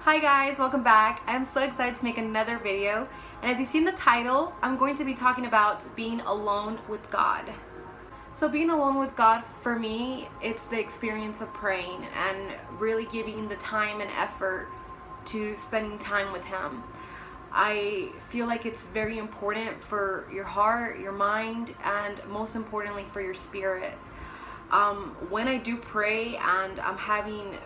Hi guys, welcome back. I'm so excited to make another video, and as you see in the title, I'm going to be talking about being alone with God. So being alone with God, for me, it's the experience of praying and really giving the time and effort to spending time with Him. I feel like it's very important for your heart, your mind, and most importantly for your spirit. When I do pray and I'm having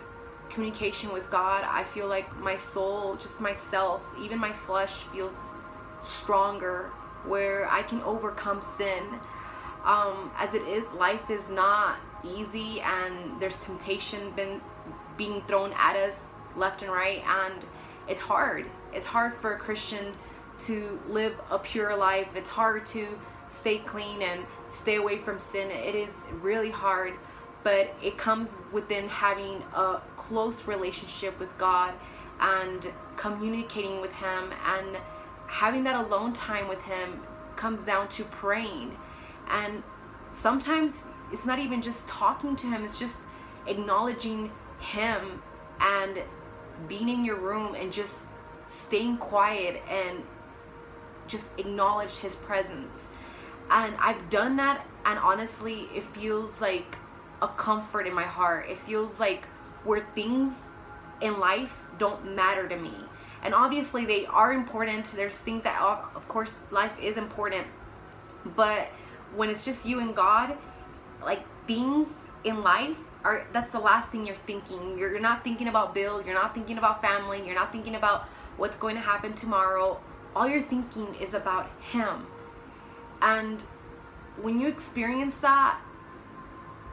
communication with God, I feel like my soul, just myself, even my flesh feels stronger, where I can overcome sin. As it is, life is not easy and there's temptation being thrown at us left and right, and it's hard. It's hard for a Christian to live a pure life. It's hard to stay clean and stay away from sin. It is really hard, but it comes within having a close relationship with God and communicating with Him, and having that alone time with Him comes down to praying. And sometimes it's not even just talking to Him, it's just acknowledging Him and being in your room and just staying quiet and just acknowledge His presence. And I've done that, and honestly, it feels like a comfort in my heart. It feels like where things in life don't matter to me. And obviously they are important. There's things that, of course, life is important. But when it's just you and God, like, things in life that's the last thing you're thinking. You're not thinking about bills. You're not thinking about family. You're not thinking about what's going to happen tomorrow. All you're thinking is about Him. And when you experience that,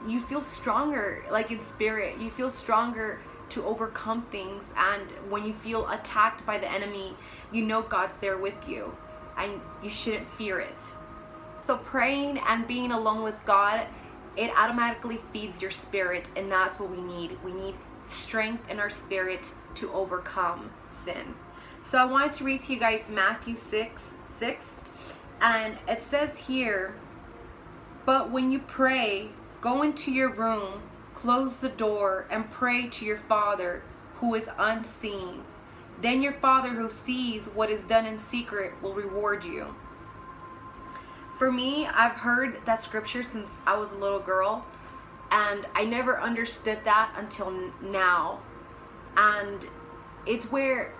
you feel stronger, like in spirit. You feel stronger to overcome things. And when you feel attacked by the enemy, you know God's there with you and you shouldn't fear it. So praying and being alone with God, it automatically feeds your spirit, and that's what we need. We need strength in our spirit to overcome sin. So I wanted to read to you guys Matthew 6:6, and it says here, "But when you pray, go into your room, close the door, and pray to your Father who is unseen. Then your Father who sees what is done in secret will reward you." For me, I've heard that scripture since I was a little girl, and I never understood that until now. And it's where,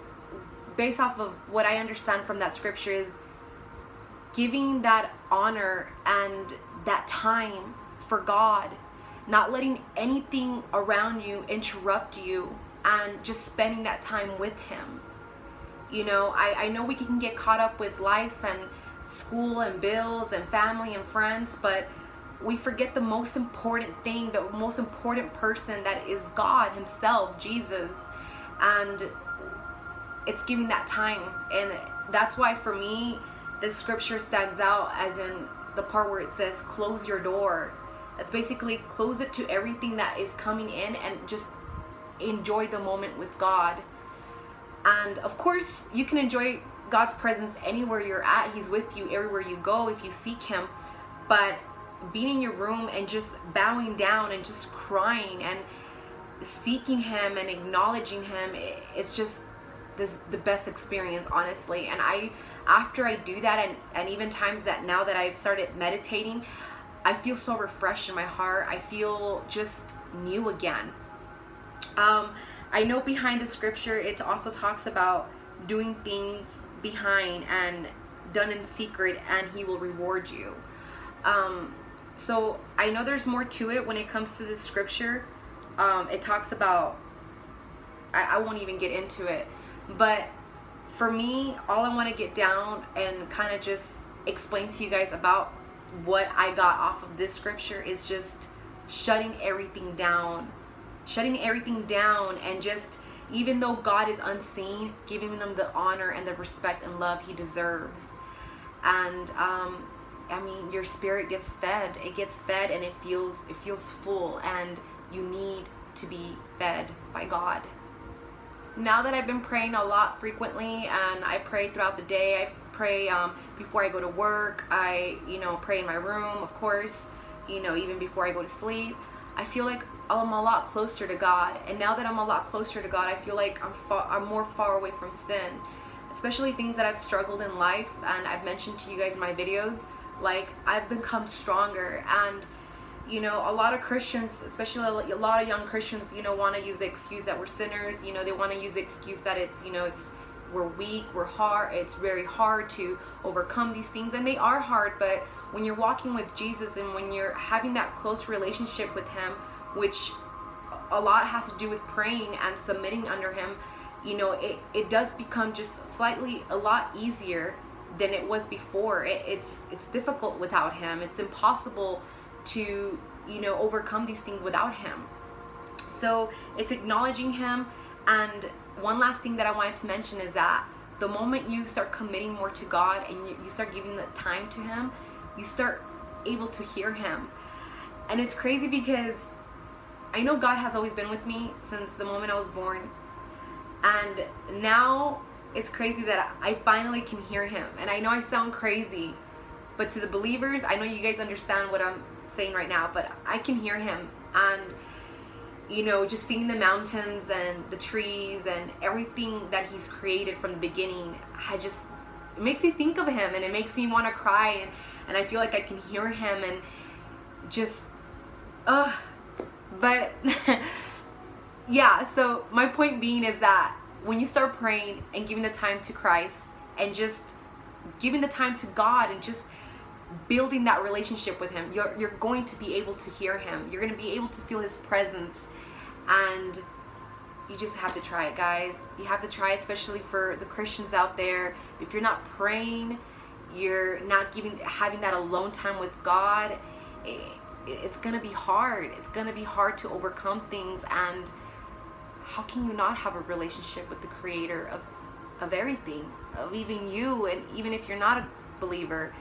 based off of what I understand from that scripture, is giving that honor and that time for God, not letting anything around you interrupt you, and just spending that time with Him. You know, I know we can get caught up with life and school and bills and family and friends, but we forget the most important thing, the most important person, that is God Himself, Jesus. And it's giving that time. And that's why for me this scripture stands out, as in the part where it says close your door. That's basically close it to everything that is coming in and just enjoy the moment with God. And of course you can enjoy God's presence anywhere you're at. He's with you everywhere you go if you seek Him. But being in your room and just bowing down and just crying and seeking Him and acknowledging Him, it's just the best experience, honestly. And after I do that, and even times that now that I've started meditating, I feel so refreshed in my heart. I feel just new again. I know behind the scripture it also talks about doing things behind and done in secret, and He will reward you. So I know there's more to it when it comes to this scripture. It talks about, I won't even get into it, but for me, all I want to get down and kind of just explain to you guys about what I got off of this scripture is just shutting everything down, and just, even though God is unseen, giving Him the honor and the respect and love He deserves. And I mean, your spirit gets fed. It gets fed, and it feels full, and you need to be fed by God. Now that I've been praying a lot frequently, and I pray throughout the day, I pray before I go to work, I pray in my room, of course, even before I go to sleep, I feel like I'm a lot closer to God. And now that I'm a lot closer to God, I feel like I'm more far away from sin, especially things that I've struggled in life. And I've mentioned to you guys in my videos, like, I've become stronger. And you know, a lot of Christians, especially a lot of young Christians, you know, want to use the excuse that we're sinners. You know, they want to use the excuse that it's, you know, we're weak, we're hard, it's very hard to overcome these things. And they are hard, but when you're walking with Jesus and when you're having that close relationship with him, which a lot has to do with praying and submitting under him, you know, it does become just slightly a lot easier than it was before. It's difficult without him. It's impossible to, you know, overcome these things without him. So it's acknowledging him. And one last thing that I wanted to mention is that the moment you start committing more to God and you start giving the time to him, you start able to hear him. And it's crazy because I know God has always been with me since the moment I was born. And now it's crazy that I finally can hear him. And I know I sound crazy, but to the believers, I know you guys understand what I'm saying right now, but I can hear him. And you know, just seeing the mountains and the trees and everything that he's created from the beginning, it makes me think of him, and it makes me want to cry, and I feel like I can hear him, and just but yeah. So my point being is that when you start praying and giving the time to Christ and just giving the time to God and just building that relationship with him, you're going to be able to hear him. You're going to be able to feel his presence. And you just have to try it, guys. You have to try it, especially for the Christians out there. If you're not praying, you're not having that alone time with God, it's going to be hard. It's going to be hard to overcome things. And how can you not have a relationship with the creator of everything, of even you, and even if you're not a believer?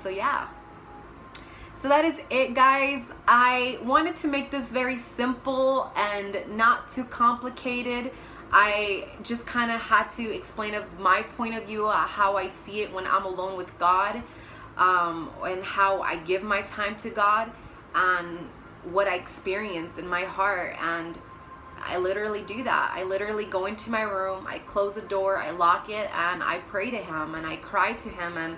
So yeah. So that is it, guys. I wanted to make this very simple and not too complicated. I just kind of had to explain of my point of view, how I see it when I'm alone with God, and how I give my time to God, and what I experience in my heart. And I literally do that. I literally go into my room, I close the door, I lock it, and I pray to him, and I cry to him, and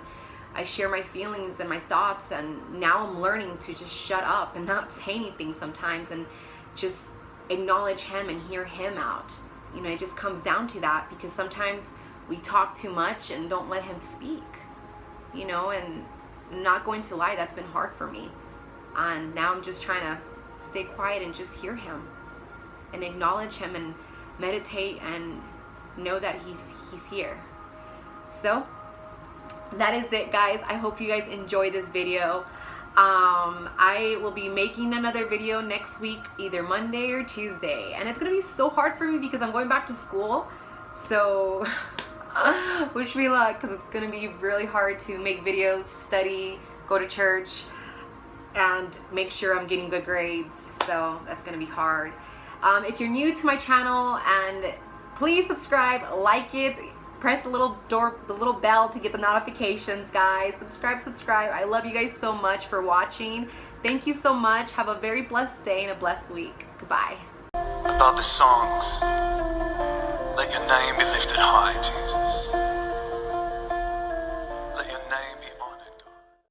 I share my feelings and my thoughts. And now I'm learning to just shut up and not say anything sometimes, and just acknowledge him and hear him out. You know, it just comes down to that, because sometimes we talk too much and don't let him speak, you know. And not going to lie, that's been hard for me. And now I'm just trying to stay quiet and just hear him and acknowledge him and meditate and know that he's here. So that is it, guys. I hope you guys enjoy this video. I will be making another video next week, either Monday or Tuesday, and it's gonna be so hard for me because I'm going back to school. So wish me luck, because it's gonna be really hard to make videos, study, go to church, and make sure I'm getting good grades. So that's gonna be hard. If you're new to my channel, and please subscribe, like it, press the little bell to get the notifications, guys. Subscribe. I love you guys so much for watching. Thank you so much. Have a very blessed day and a blessed week. Goodbye. Above the songs, let your name be lifted high, Jesus.